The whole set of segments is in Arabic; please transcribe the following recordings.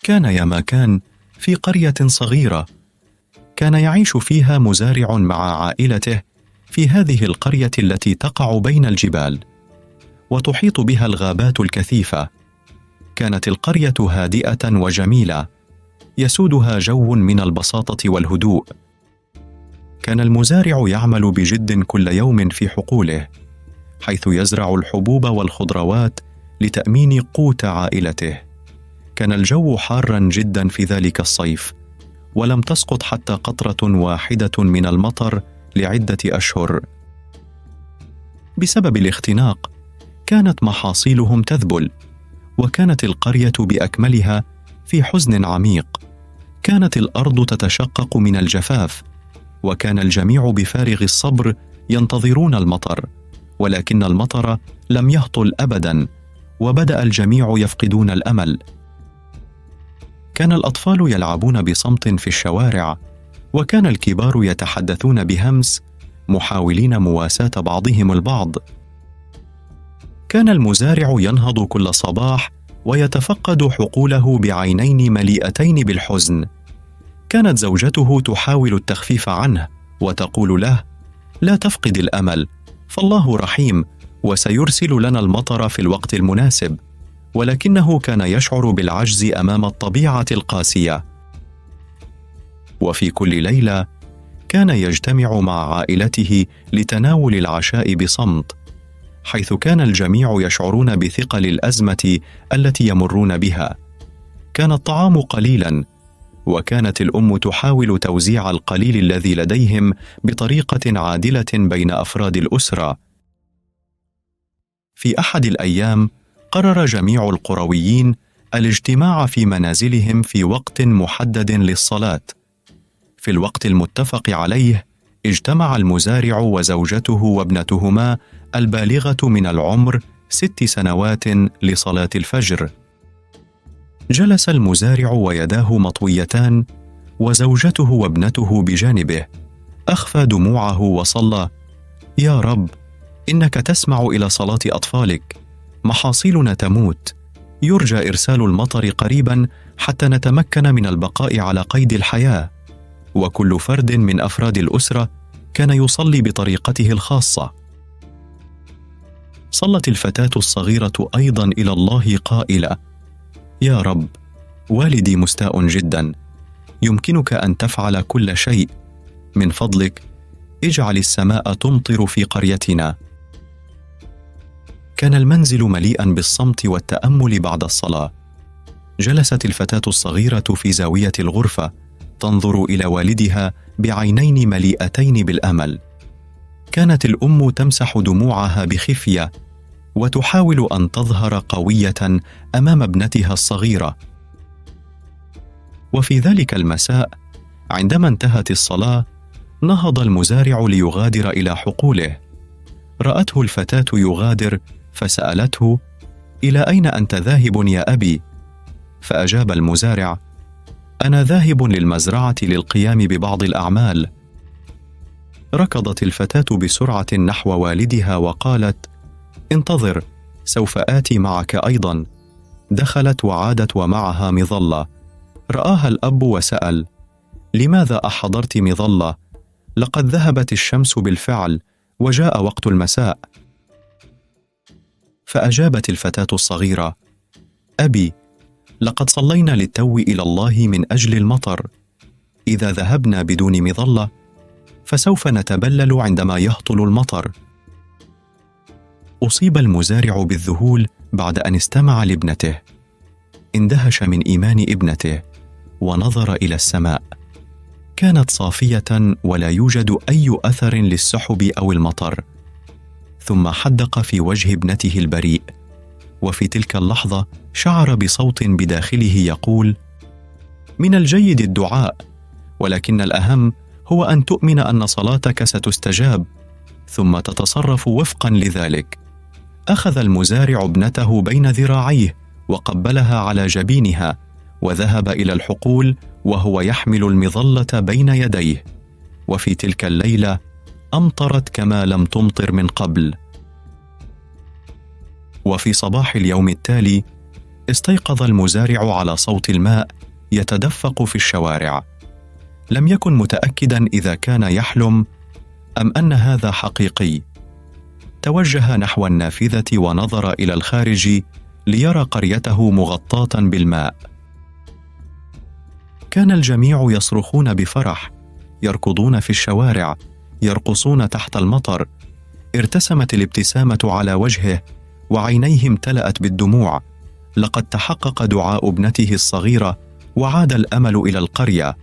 كان يا ما كان في قرية صغيرة، كان يعيش فيها مزارع مع عائلته في هذه القرية التي تقع بين الجبال وتحيط بها الغابات الكثيفة. كانت القرية هادئة وجميلة يسودها جو من البساطة والهدوء. كان المزارع يعمل بجد كل يوم في حقوله، حيث يزرع الحبوب والخضروات لتأمين قوت عائلته. كان الجو حارا جدا في ذلك الصيف، ولم تسقط حتى قطرة واحدة من المطر لعدة أشهر. بسبب الاختناق كانت محاصيلهم تذبل، وكانت القرية بأكملها في حزن عميق. كانت الأرض تتشقق من الجفاف، وكان الجميع بفارغ الصبر ينتظرون المطر، ولكن المطر لم يهطل أبدا، وبدأ الجميع يفقدون الأمل. كان الأطفال يلعبون بصمت في الشوارع، وكان الكبار يتحدثون بهمس محاولين مواساة بعضهم البعض. كان المزارع ينهض كل صباح ويتفقد حقوله بعينين مليئتين بالحزن. كانت زوجته تحاول التخفيف عنه وتقول له: لا تفقد الأمل، فالله رحيم وسيرسل لنا المطر في الوقت المناسب. ولكنه كان يشعر بالعجز أمام الطبيعة القاسية. وفي كل ليلة كان يجتمع مع عائلته لتناول العشاء بصمت، حيث كان الجميع يشعرون بثقل الأزمة التي يمرون بها. كان الطعام قليلا، وكانت الأم تحاول توزيع القليل الذي لديهم بطريقة عادلة بين أفراد الأسرة. في أحد الأيام قرر جميع القرويين الاجتماع في منازلهم في وقت محدد للصلاة. في الوقت المتفق عليه اجتمع المزارع وزوجته وابنتهما البالغة من العمر 6 سنوات لصلاة الفجر. جلس المزارع ويداه مطويتان، وزوجته وابنته بجانبه. أخفى دموعه وصلى: يا رب، إنك تسمع إلى صلاة أطفالك، محاصيلنا تموت، يرجى إرسال المطر قريبا حتى نتمكن من البقاء على قيد الحياة. وكل فرد من أفراد الأسرة كان يصلي بطريقته الخاصة. صلت الفتاة الصغيرة أيضا إلى الله قائلة: يا رب، والدي مستاء جدا، يمكنك أن تفعل كل شيء، من فضلك اجعل السماء تمطر في قريتنا. كان المنزل مليئا بالصمت والتأمل بعد الصلاة. جلست الفتاة الصغيرة في زاوية الغرفة تنظر إلى والدها بعينين مليئتين بالأمل. كانت الأم تمسح دموعها بخفية وتحاول أن تظهر قوية أمام ابنتها الصغيرة. وفي ذلك المساء عندما انتهت الصلاة نهض المزارع ليغادر إلى حقوله. رأته الفتاة يغادر فسألته: إلى أين أنت ذاهب يا أبي؟ فأجاب المزارع: أنا ذاهب للمزرعة للقيام ببعض الأعمال. ركضت الفتاة بسرعة نحو والدها وقالت: انتظر، سوف آتي معك أيضا. دخلت وعادت ومعها مظلة. رآها الأب وسأل: لماذا أحضرت مظلة؟ لقد ذهبت الشمس بالفعل وجاء وقت المساء. فأجابت الفتاة الصغيرة: أبي، لقد صلينا للتو إلى الله من أجل المطر. إذا ذهبنا بدون مظلة فسوف نتبلل عندما يهطل المطر. أصيب المزارع بالذهول بعد أن استمع لابنته. اندهش من إيمان ابنته ونظر إلى السماء. كانت صافية ولا يوجد أي أثر للسحب أو المطر. ثم حدق في وجه ابنته البريء، وفي تلك اللحظة شعر بصوت بداخله يقول: من الجيد الدعاء، ولكن الأهم هو أن تؤمن أن صلاتك ستستجاب، ثم تتصرف وفقا لذلك. أخذ المزارع ابنته بين ذراعيه وقبلها على جبينها، وذهب إلى الحقول وهو يحمل المظلة بين يديه. وفي تلك الليلة أمطرت كما لم تمطر من قبل. وفي صباح اليوم التالي استيقظ المزارع على صوت الماء يتدفق في الشوارع. لم يكن متأكداً إذا كان يحلم أم أن هذا حقيقي. توجه نحو النافذة ونظر إلى الخارج ليرى قريته مغطاة بالماء. كان الجميع يصرخون بفرح، يركضون في الشوارع، يرقصون تحت المطر. ارتسمت الابتسامة على وجهه وعينيه امتلأت بالدموع. لقد تحقق دعاء ابنته الصغيرة وعاد الأمل إلى القرية.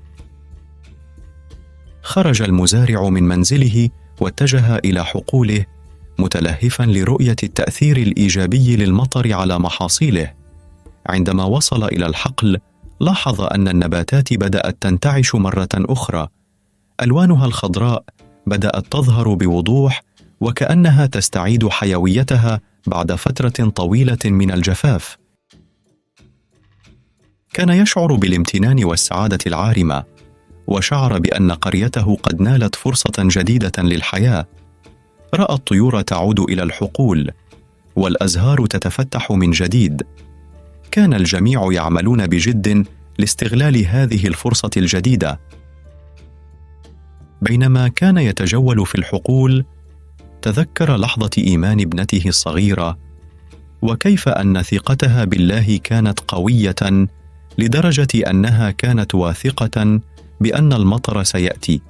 خرج المزارع من منزله واتجه إلى حقوله متلهفاً لرؤية التأثير الإيجابي للمطر على محاصيله. عندما وصل إلى الحقل لاحظ أن النباتات بدأت تنتعش مرة أخرى. ألوانها الخضراء بدأت تظهر بوضوح وكأنها تستعيد حيويتها بعد فترة طويلة من الجفاف. كان يشعر بالامتنان والسعادة العارمة، وشعر بأن قريته قد نالت فرصة جديدة للحياة. رأى الطيور تعود إلى الحقول والأزهار تتفتح من جديد. كان الجميع يعملون بجد لاستغلال هذه الفرصة الجديدة. بينما كان يتجول في الحقول تذكر لحظة إيمان ابنته الصغيرة، وكيف أن ثقتها بالله كانت قوية لدرجة أنها كانت واثقة بأن المطر سيأتي.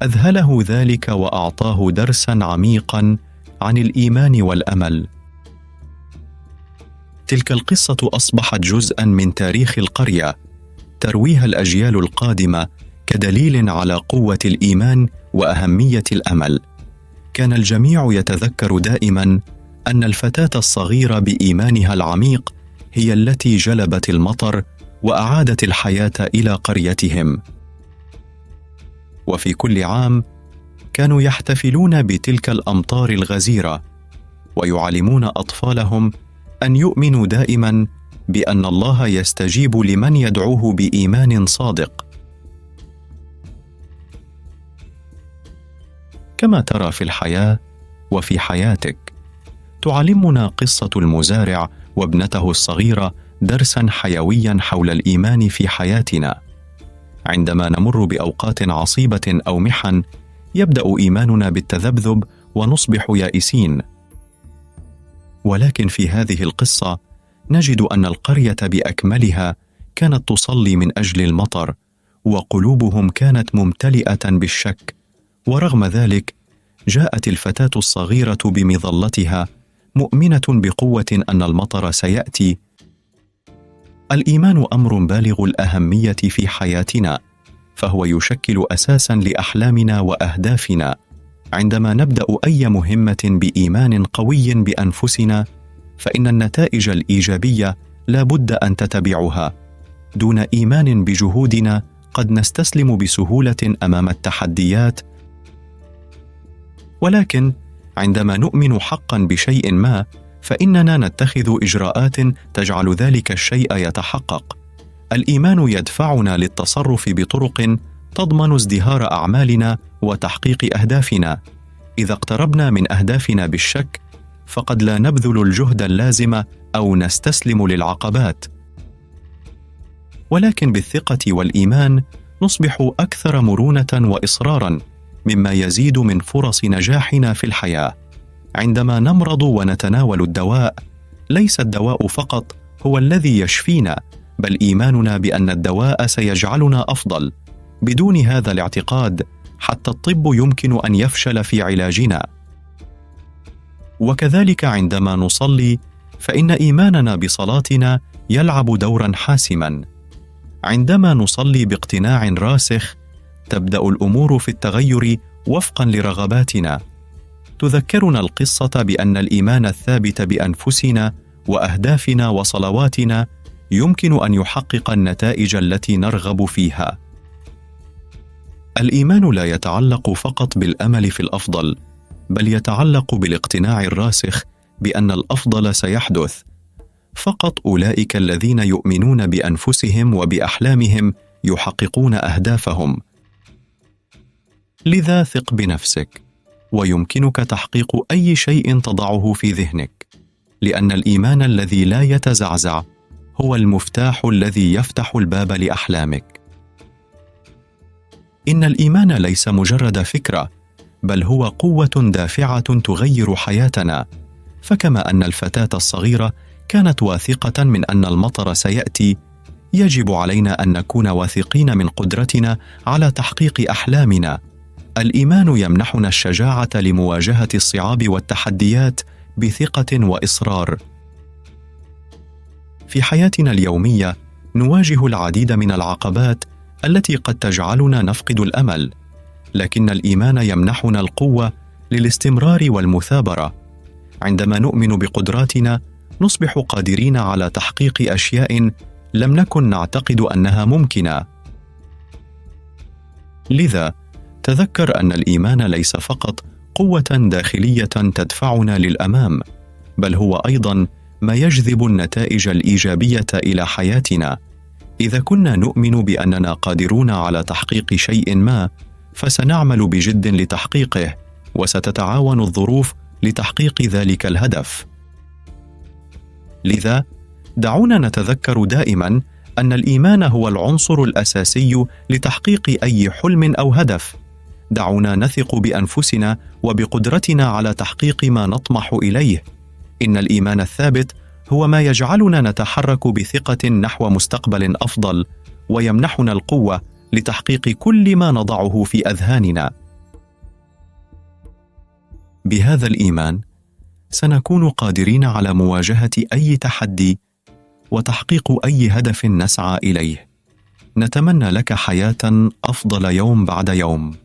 أذهله ذلك وأعطاه درساً عميقاً عن الإيمان والأمل. تلك القصة أصبحت جزءاً من تاريخ القرية، ترويها الأجيال القادمة كدليل على قوة الإيمان وأهمية الأمل. كان الجميع يتذكر دائماً أن الفتاة الصغيرة بإيمانها العميق هي التي جلبت المطر وأعادت الحياة إلى قريتهم. وفي كل عام كانوا يحتفلون بتلك الأمطار الغزيرة، ويعلمون أطفالهم أن يؤمنوا دائماً بأن الله يستجيب لمن يدعوه بإيمان صادق. كما ترى في الحياة وفي حياتك، تعلمنا قصة المزارع وابنته الصغيرة درساً حيوياً حول الإيمان في حياتنا. عندما نمر بأوقات عصيبة أو محن، يبدأ إيماننا بالتذبذب ونصبح يائسين. ولكن في هذه القصة نجد أن القرية بأكملها كانت تصلي من أجل المطر، وقلوبهم كانت ممتلئة بالشك. ورغم ذلك جاءت الفتاة الصغيرة بمظلتها مؤمنة بقوة أن المطر سيأتي. الإيمان أمر بالغ الأهمية في حياتنا، فهو يشكل أساساً لأحلامنا وأهدافنا. عندما نبدأ أي مهمة بإيمان قوي بأنفسنا، فإن النتائج الإيجابية لا بد أن تتبعها. دون إيمان بجهودنا قد نستسلم بسهولة أمام التحديات. ولكن عندما نؤمن حقاً بشيء ما، فإننا نتخذ إجراءات تجعل ذلك الشيء يتحقق. الإيمان يدفعنا للتصرف بطرق تضمن ازدهار أعمالنا وتحقيق أهدافنا. إذا اقتربنا من أهدافنا بالشك، فقد لا نبذل الجهد اللازم أو نستسلم للعقبات. ولكن بالثقة والإيمان نصبح أكثر مرونة وإصراراً، مما يزيد من فرص نجاحنا في الحياة. عندما نمرض ونتناول الدواء، ليس الدواء فقط هو الذي يشفينا، بل إيماننا بأن الدواء سيجعلنا أفضل. بدون هذا الاعتقاد، حتى الطب يمكن أن يفشل في علاجنا. وكذلك عندما نصلي، فإن إيماننا بصلاتنا يلعب دوراً حاسماً. عندما نصلي باقتناع راسخ، تبدأ الأمور في التغير وفقاً لرغباتنا. تذكرنا القصة بأن الإيمان الثابت بأنفسنا وأهدافنا وصلواتنا يمكن أن يحقق النتائج التي نرغب فيها. الإيمان لا يتعلق فقط بالأمل في الأفضل، بل يتعلق بالاقتناع الراسخ بأن الأفضل سيحدث. فقط أولئك الذين يؤمنون بأنفسهم وبأحلامهم يحققون أهدافهم. لذا ثق بنفسك، ويمكنك تحقيق أي شيء تضعه في ذهنك، لأن الإيمان الذي لا يتزعزع هو المفتاح الذي يفتح الباب لأحلامك. إن الإيمان ليس مجرد فكرة، بل هو قوة دافعة تغير حياتنا. فكما أن الفتاة الصغيرة كانت واثقة من أن المطر سيأتي، يجب علينا أن نكون واثقين من قدرتنا على تحقيق أحلامنا. الإيمان يمنحنا الشجاعة لمواجهة الصعاب والتحديات بثقة وإصرار. في حياتنا اليومية نواجه العديد من العقبات التي قد تجعلنا نفقد الأمل، لكن الإيمان يمنحنا القوة للاستمرار والمثابرة. عندما نؤمن بقدراتنا نصبح قادرين على تحقيق أشياء لم نكن نعتقد أنها ممكنة. لذا تذكر أن الإيمان ليس فقط قوة داخلية تدفعنا للأمام، بل هو أيضاً ما يجذب النتائج الإيجابية إلى حياتنا. إذا كنا نؤمن بأننا قادرون على تحقيق شيء ما، فسنعمل بجد لتحقيقه، وستتعاون الظروف لتحقيق ذلك الهدف. لذا دعونا نتذكر دائماً أن الإيمان هو العنصر الأساسي لتحقيق أي حلم أو هدف. دعونا نثق بأنفسنا وبقدرتنا على تحقيق ما نطمح إليه. إن الإيمان الثابت هو ما يجعلنا نتحرك بثقة نحو مستقبل أفضل، ويمنحنا القوة لتحقيق كل ما نضعه في أذهاننا. بهذا الإيمان سنكون قادرين على مواجهة أي تحدي وتحقيق أي هدف نسعى إليه. نتمنى لك حياة أفضل يوم بعد يوم.